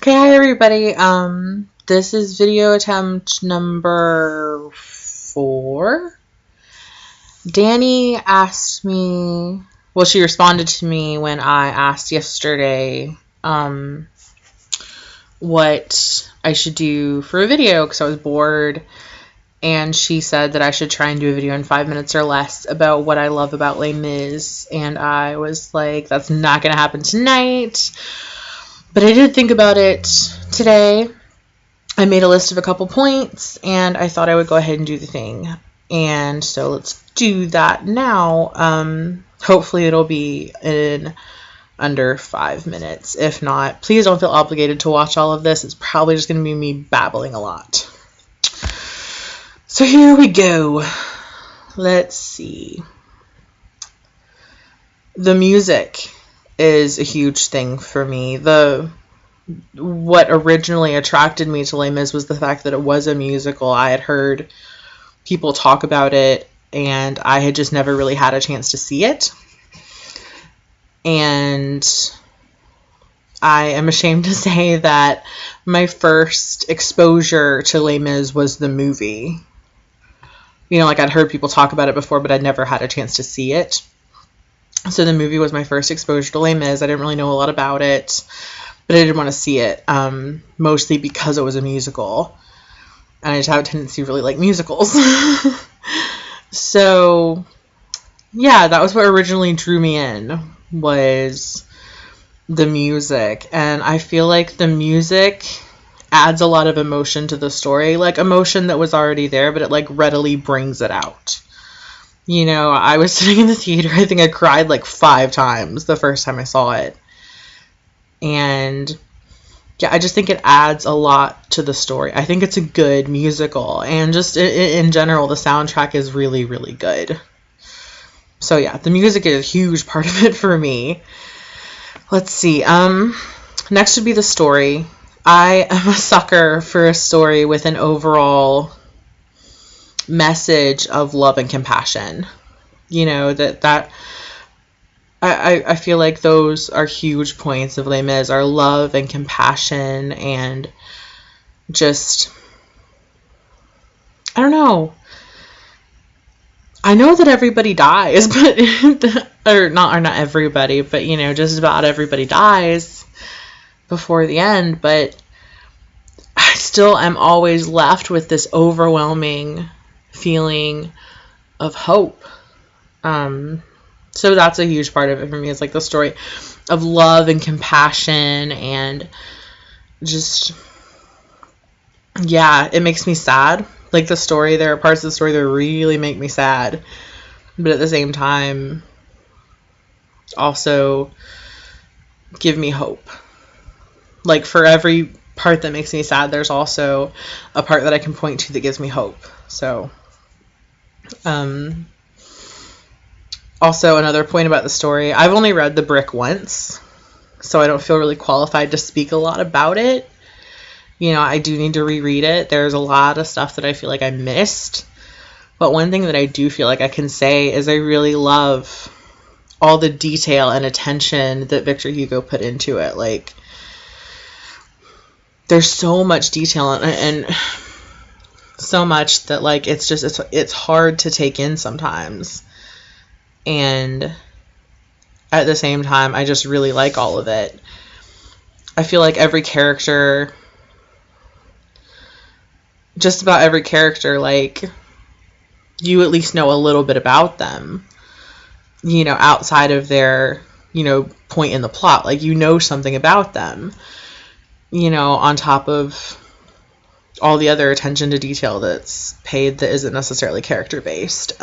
Okay, hi everybody. This is video attempt number 4. Danny asked me, well, she responded to me when I asked yesterday, what I should do for a video because I was bored, and she said that I should try and do a video in 5 minutes or less about what I love about Les Mis, and I was like, that's not gonna happen tonight. But I did think about it today. I made a list of a couple points, and I thought I would go ahead and do the thing. And so let's do that now. Hopefully it'll be in under 5 minutes. If not, please don't feel obligated to watch all of this. It's probably just going to be me babbling a lot. So here we go. Let's see. The music is a huge thing for me. What originally attracted me to Les Mis was the fact that it was a musical. I had heard people talk about it, and I had just never really had a chance to see it. And I am ashamed to say that my first exposure to Les Mis was the movie. You know, like I'd heard people talk about it before, but I'd never had a chance to see it. So the movie was my first exposure to Les Mis. I didn't really know a lot about it, but I did want to see it, mostly because it was a musical. And I just have a tendency to really like musicals. So, yeah, that was what originally drew me in, was the music. And I feel like the music adds a lot of emotion to the story, like emotion that was already there, but it like readily brings it out. You know, I was sitting in the theater, I think I cried like 5 times the first time I saw it. And yeah, I just think it adds a lot to the story. I think it's a good musical, and just in general, the soundtrack is really, really good. So yeah, the music is a huge part of it for me. Let's see. Next would be the story. I am a sucker for a story with an overall message of love and compassion. You know, that I feel like those are huge points of Les Mis, are love and compassion, and just, I don't know. I know that everybody dies, but or not everybody, but you know, just about everybody dies before the end, but I still am always left with this overwhelming feeling of hope. So that's a huge part of it for me. It's like the story of love and compassion, and just, yeah, it makes me sad. Like the story, there are parts of the story that really make me sad, but at the same time also give me hope. Like for every part that makes me sad, there's also a part that I can point to that gives me hope. So, also, another point about the story, I've only read The Brick once, so I don't feel really qualified to speak a lot about it. You know, I do need to reread it. There's a lot of stuff that I feel like I missed. But one thing that I do feel like I can say is I really love all the detail and attention that Victor Hugo put into it. Like, there's so much detail and so much that, like, it's hard to take in sometimes. And at the same time, I just really like all of it. I feel like every character, just about every character, like, you at least know a little bit about them, you know, outside of their, you know, point in the plot. Like, you know something about them, you know, on top of all the other attention to detail that's paid that isn't necessarily character-based.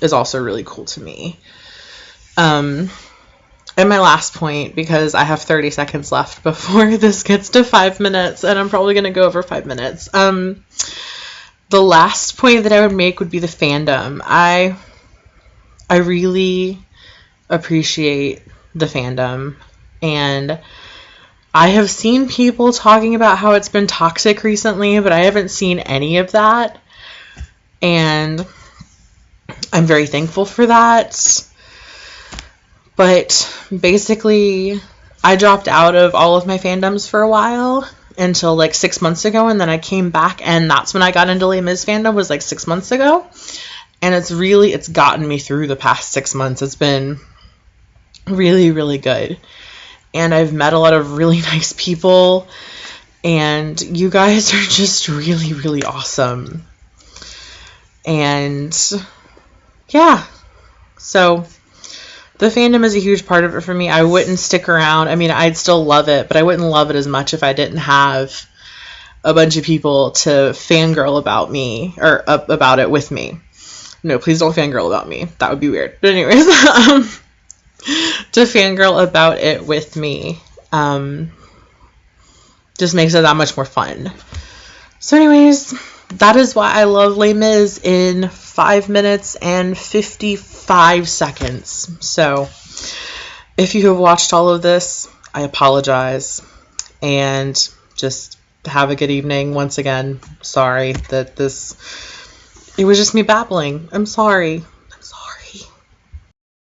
Is also really cool to me. And my last point, because I have 30 seconds left before this gets to 5 minutes, and I'm probably going to go over 5 minutes. The last point that I would make would be the fandom. I really appreciate the fandom, and I have seen people talking about how it's been toxic recently, but I haven't seen any of that, and I'm very thankful for that. But basically, I dropped out of all of my fandoms for a while until like 6 months ago, and then I came back, and that's when I got into Les Mis fandom, was like 6 months ago. And it's gotten me through the past 6 months. It's been really, really good. And I've met a lot of really nice people, and you guys are just really, really awesome. And yeah, so the fandom is a huge part of it for me. I wouldn't stick around. I mean, I'd still love it, but I wouldn't love it as much if I didn't have a bunch of people to fangirl about me, or about it with me. No, please don't fangirl about me. That would be weird. But anyways, to fangirl about it with me just makes it that much more fun. So anyways, that is why I love Les Mis in 5 minutes and 55 seconds. So if you have watched all of this, I apologize. And just have a good evening. Once again, sorry that it was just me babbling. I'm sorry.